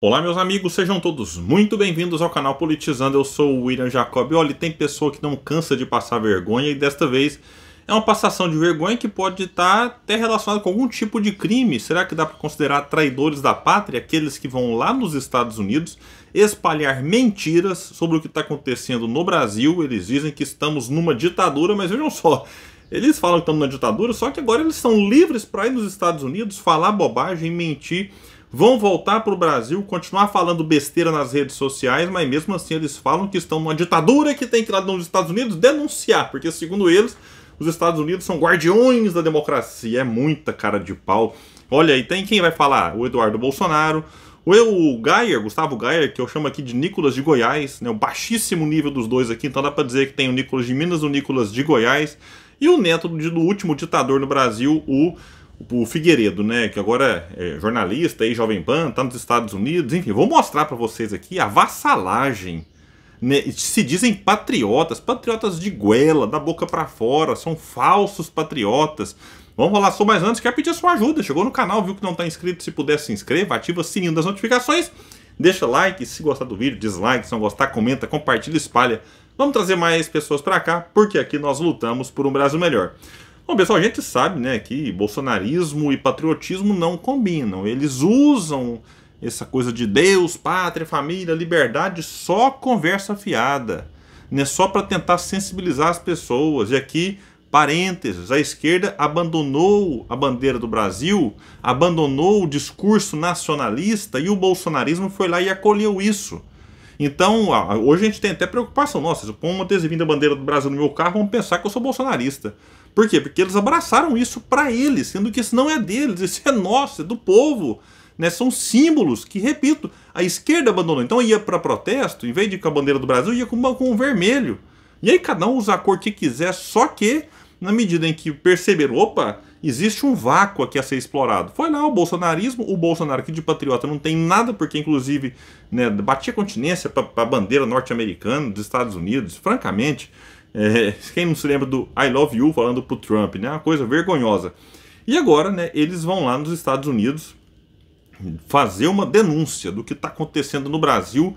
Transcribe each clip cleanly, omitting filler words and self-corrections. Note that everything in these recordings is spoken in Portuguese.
Olá, meus amigos, sejam todos muito bem-vindos ao canal Politizando. Eu sou o William Jacob. Olha, tem pessoa que não cansa de passar vergonha e desta vez é uma passação de vergonha que pode estar até relacionada com algum tipo de crime. Será que dá para considerar traidores da pátria aqueles que vão lá nos Estados Unidos espalhar mentiras sobre o que está acontecendo no Brasil? Eles dizem que estamos numa ditadura, mas vejam só, eles falam que estamos numa ditadura, só que agora eles são livres para ir nos Estados Unidos, falar bobagem, mentir. Vão voltar para o Brasil, continuar falando besteira nas redes sociais, mas mesmo assim eles falam que estão numa ditadura, que tem que ir lá nos Estados Unidos denunciar, porque segundo eles, os Estados Unidos são guardiões da democracia. É muita cara de pau. Olha, e tem quem vai falar? O Eduardo Bolsonaro, o Geyer, Gustavo Geyer, que eu chamo aqui de Nicolas de Goiás, né, o baixíssimo nível dos dois aqui, então dá para dizer que tem o Nicolas de Minas e o Nicolas de Goiás, e o neto do último ditador no Brasil, o Figueiredo, né, que agora é jornalista aí, Jovem Pan, tá nos Estados Unidos, enfim, vou mostrar para vocês aqui a vassalagem, né, se dizem patriotas, patriotas de goela, da boca para fora, são falsos patriotas. Vamos rolar só, mas antes quero pedir a sua ajuda, chegou no canal, viu que não está inscrito, se puder se inscreva, ativa o sininho das notificações, deixa like, se gostar do vídeo, dislike, se não gostar, comenta, compartilha, espalha. Vamos trazer mais pessoas para cá, porque aqui nós lutamos por um Brasil melhor. Bom, pessoal, a gente sabe, né, que bolsonarismo e patriotismo não combinam. Eles usam essa coisa de Deus, pátria, família, liberdade, só conversa fiada, né, só para tentar sensibilizar as pessoas. E aqui, parênteses, a esquerda abandonou a bandeira do Brasil, abandonou o discurso nacionalista e o bolsonarismo foi lá e acolheu isso. Então, hoje a gente tem até preocupação. Nossa, se eu pôr um adesivinho da bandeira do Brasil no meu carro, vão pensar que eu sou bolsonarista. Por quê? Porque eles abraçaram isso para eles, sendo que isso não é deles, isso é nosso, é do povo. Né? São símbolos que, repito, a esquerda abandonou. Então ia para protesto, em vez de ir com a bandeira do Brasil, ia com o vermelho. E aí cada um usa a cor que quiser, só que, na medida em que perceberam, opa, existe um vácuo aqui a ser explorado. Foi lá o bolsonarismo, o Bolsonaro aqui de patriota não tem nada, porque inclusive, né, batia continência para a bandeira norte-americana dos Estados Unidos, francamente. Quem não se lembra do I love you falando pro Trump, né? Uma coisa vergonhosa. E agora, né, eles vão lá nos Estados Unidos fazer uma denúncia do que está acontecendo no Brasil.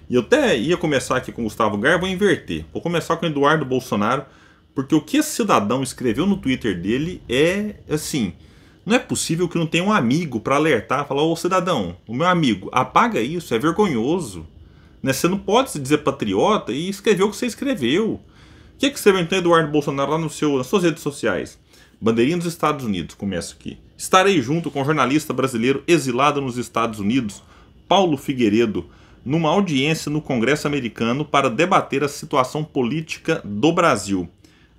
E eu até ia começar aqui com o Gustavo Geyer, vou inverter. Vou começar com o Eduardo Bolsonaro, porque o que esse cidadão escreveu no Twitter dele é assim, não é possível que não tenha um amigo para alertar, falar, ô cidadão, o meu amigo, apaga isso, é vergonhoso. Né? Você não pode se dizer patriota e escrever o que você escreveu. O que escreveu então Eduardo Bolsonaro lá nas suas redes sociais? Bandeirinha dos Estados Unidos, começa aqui. Estarei junto com o jornalista brasileiro exilado nos Estados Unidos, Paulo Figueiredo, numa audiência no Congresso americano para debater a situação política do Brasil.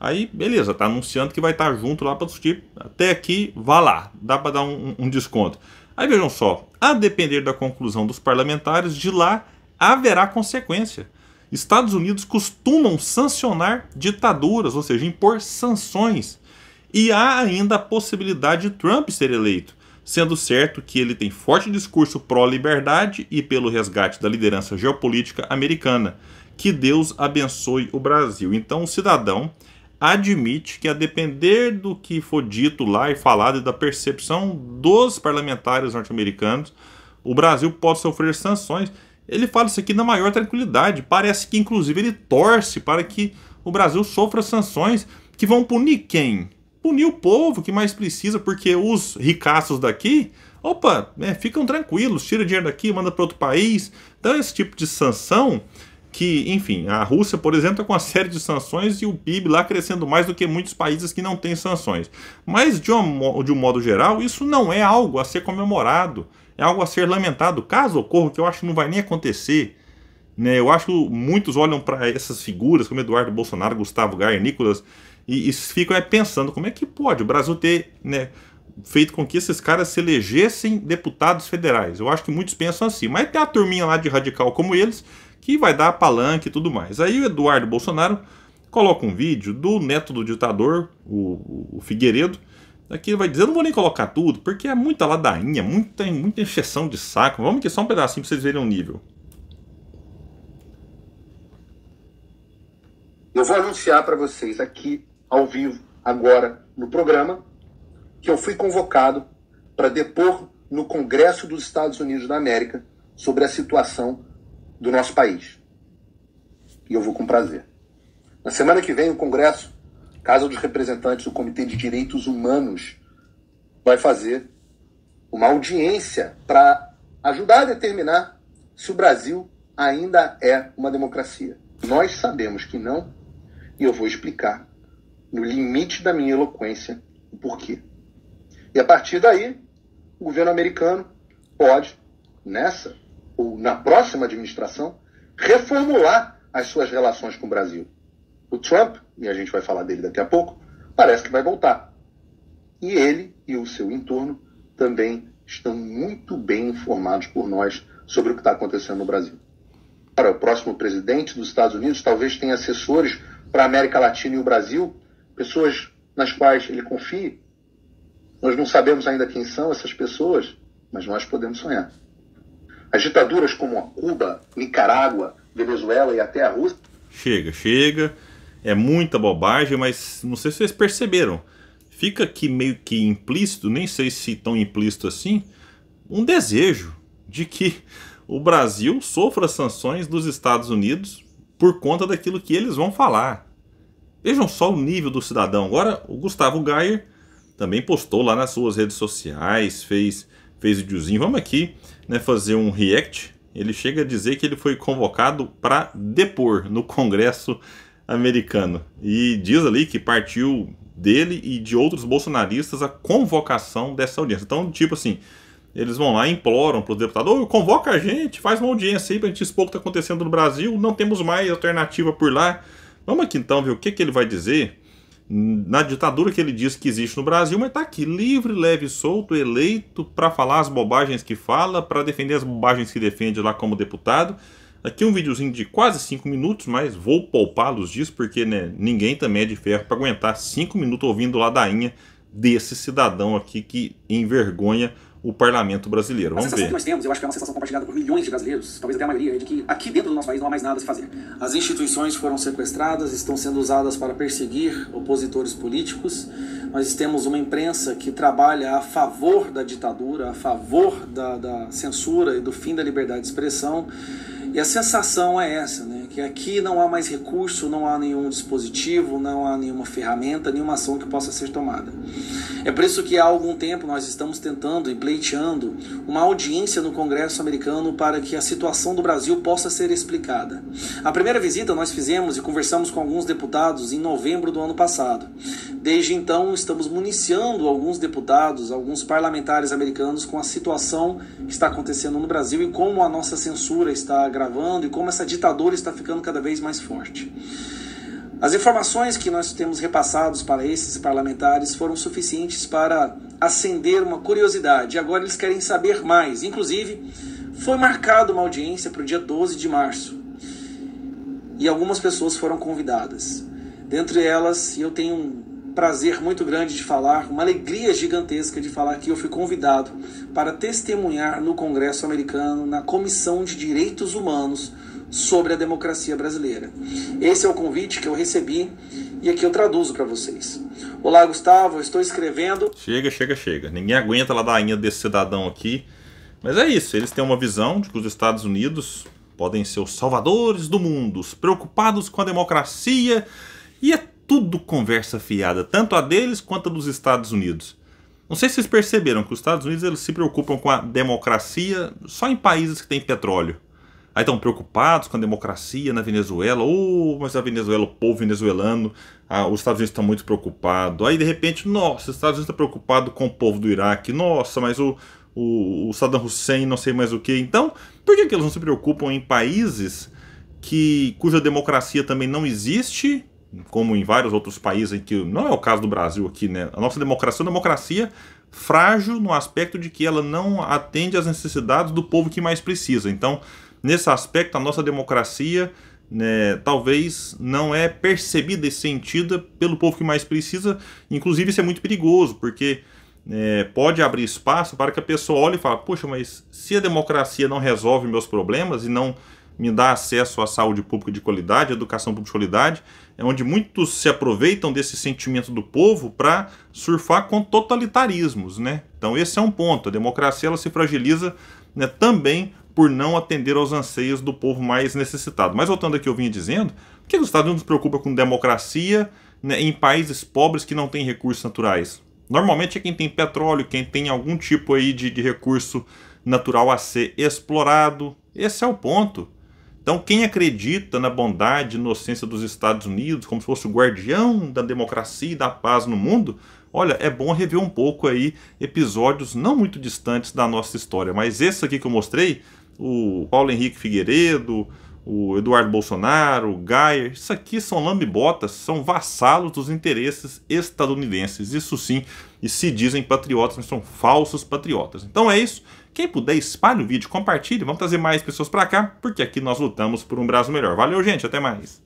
Aí, beleza, tá anunciando que vai estar junto lá para discutir. Até aqui, vá lá, dá para dar um desconto. Aí vejam só, a depender da conclusão dos parlamentares, de lá haverá consequência. Estados Unidos costumam sancionar ditaduras, ou seja, impor sanções. E há ainda a possibilidade de Trump ser eleito, sendo certo que ele tem forte discurso pró-liberdade e pelo resgate da liderança geopolítica americana. Que Deus abençoe o Brasil. Então o cidadão admite que, a depender do que for dito lá e falado e da percepção dos parlamentares norte-americanos, o Brasil pode sofrer sanções. Ele fala isso aqui na maior tranquilidade. Parece que, inclusive, ele torce para que o Brasil sofra sanções que vão punir quem? Punir o povo que mais precisa, porque os ricaços daqui, opa, ficam tranquilos, tira dinheiro daqui, manda para outro país. Então, esse tipo de sanção que, enfim, a Rússia, por exemplo, está com uma série de sanções e o PIB lá crescendo mais do que muitos países que não têm sanções. Mas, de um modo geral, isso não é algo a ser comemorado. É algo a ser lamentado, caso ocorra, que eu acho que não vai nem acontecer. Né? Eu acho que muitos olham para essas figuras, como Eduardo Bolsonaro, Gustavo Geyer, Nicolas, e ficam pensando, como é que pode o Brasil ter, né, feito com que esses caras se elegessem deputados federais? Eu acho que muitos pensam assim, mas tem a turminha lá de radical como eles, que vai dar palanque e tudo mais. Aí o Eduardo Bolsonaro coloca um vídeo do neto do ditador, o Figueiredo. Aqui ele vai dizer, eu não vou nem colocar tudo, porque é muita ladainha, muita encheção de saco. Vamos aqui só um pedacinho para vocês verem o nível. Eu vou anunciar para vocês aqui, ao vivo, agora, no programa, que eu fui convocado para depor no Congresso dos Estados Unidos da América sobre a situação do nosso país. E eu vou com prazer. Na semana que vem, o Congresso, Casa dos Representantes do Comitê de Direitos Humanos, vai fazer uma audiência para ajudar a determinar se o Brasil ainda é uma democracia. Nós sabemos que não, e eu vou explicar, no limite da minha eloquência, o porquê. E a partir daí, o governo americano pode, nessa ou na próxima administração, reformular as suas relações com o Brasil. O Trump, e a gente vai falar dele daqui a pouco, parece que vai voltar. E ele e o seu entorno também estão muito bem informados por nós sobre o que está acontecendo no Brasil. Para o próximo presidente dos Estados Unidos, talvez tenha assessores para a América Latina e o Brasil, pessoas nas quais ele confie. Nós não sabemos ainda quem são essas pessoas, mas nós podemos sonhar. As ditaduras como a Cuba, Nicarágua, Venezuela e até a Rússia... Chega. É muita bobagem, mas não sei se vocês perceberam. Fica aqui meio que implícito, nem sei se tão implícito assim, um desejo de que o Brasil sofra sanções dos Estados Unidos por conta daquilo que eles vão falar. Vejam só o nível do cidadão. Agora, o Gustavo Gayer também postou lá nas suas redes sociais, fez videozinho. Vamos aqui, né, fazer um react. Ele chega a dizer que ele foi convocado para depor no Congresso americano. E diz ali que partiu dele e de outros bolsonaristas a convocação dessa audiência. Então, tipo assim, eles vão lá e imploram para os deputados: convoca a gente, faz uma audiência aí para a gente expor o que está acontecendo no Brasil, não temos mais alternativa por lá. Vamos aqui então ver o que ele vai dizer na ditadura que ele diz que existe no Brasil, mas está aqui, livre, leve e solto, eleito para falar as bobagens que fala, para defender as bobagens que defende lá como deputado. Aqui um videozinho de quase 5 minutos, mas vou poupá-los disso, porque né, ninguém também é de ferro para aguentar 5 minutos ouvindo ladainha desse cidadão aqui que envergonha o parlamento brasileiro. Vamos ver. A sensação que nós temos, eu acho que é uma sensação compartilhada por milhões de brasileiros, talvez até a maioria, é de que aqui dentro do nosso país não há mais nada a se fazer. As instituições foram sequestradas, estão sendo usadas para perseguir opositores políticos. Nós temos uma imprensa que trabalha a favor da ditadura, a favor da censura e do fim da liberdade de expressão. E a sensação é essa, né? Que aqui não há mais recurso, não há nenhum dispositivo, não há nenhuma ferramenta, nenhuma ação que possa ser tomada. É por isso que há algum tempo nós estamos tentando e pleiteando uma audiência no Congresso americano para que a situação do Brasil possa ser explicada. A primeira visita nós fizemos e conversamos com alguns deputados em novembro do ano passado. Desde então estamos municiando alguns deputados, alguns parlamentares americanos com a situação que está acontecendo no Brasil e como a nossa censura está agravando e como essa ditadura está ficando cada vez mais forte. As informações que nós temos repassados para esses parlamentares foram suficientes para acender uma curiosidade. Agora eles querem saber mais. Inclusive, foi marcada uma audiência para o dia 12 de março. E algumas pessoas foram convidadas. Dentre elas, eu tenho um prazer muito grande de falar, uma alegria gigantesca de falar que eu fui convidado para testemunhar no Congresso americano, na Comissão de Direitos Humanos, sobre a democracia brasileira. Esse é o convite que eu recebi e aqui eu traduzo para vocês. Olá, Gustavo, eu estou escrevendo... Chega. Ninguém aguenta a ladainha desse cidadão aqui. Mas é isso, eles têm uma visão de que os Estados Unidos podem ser os salvadores do mundo, os preocupados com a democracia, e é tudo conversa fiada, tanto a deles quanto a dos Estados Unidos. Não sei se vocês perceberam que os Estados Unidos eles se preocupam com a democracia só em países que têm petróleo. Aí estão preocupados com a democracia na Venezuela. Mas a Venezuela, o povo venezuelano, os Estados Unidos estão muito preocupados. Aí de repente, nossa, os Estados Unidos estão preocupados com o povo do Iraque. Nossa, mas o Saddam Hussein, não sei mais o que. Então, por que eles não se preocupam em países cuja democracia também não existe, como em vários outros países, em que não é o caso do Brasil aqui, né? A nossa democracia é uma democracia frágil no aspecto de que ela não atende às necessidades do povo que mais precisa. Então, nesse aspecto, a nossa democracia, né, talvez não é percebida e sentida pelo povo que mais precisa. Inclusive, isso é muito perigoso, porque pode abrir espaço para que a pessoa olhe e fale: poxa, mas se a democracia não resolve meus problemas e não me dá acesso à saúde pública de qualidade, à educação pública de qualidade, é onde muitos se aproveitam desse sentimento do povo para surfar com totalitarismos, né? Então esse é um ponto. A democracia ela se fragiliza, né, também por não atender aos anseios do povo mais necessitado. Mas voltando aqui, eu vinha dizendo, por que os Estados Unidos se preocupa com democracia, né, em países pobres que não têm recursos naturais? Normalmente é quem tem petróleo, quem tem algum tipo aí de recurso natural a ser explorado. Esse é o ponto. Então quem acredita na bondade e inocência dos Estados Unidos, como se fosse o guardião da democracia e da paz no mundo, olha, é bom rever um pouco aí episódios não muito distantes da nossa história. Mas esse aqui que eu mostrei, o Paulo Henrique Figueiredo, o Eduardo Bolsonaro, o Geyer, isso aqui são lambe-botas, são vassalos dos interesses estadunidenses, isso sim, e se dizem patriotas, mas são falsos patriotas. Então é isso, quem puder espalhe o vídeo, compartilhe, vamos trazer mais pessoas para cá, porque aqui nós lutamos por um Brasil melhor. Valeu, gente, até mais!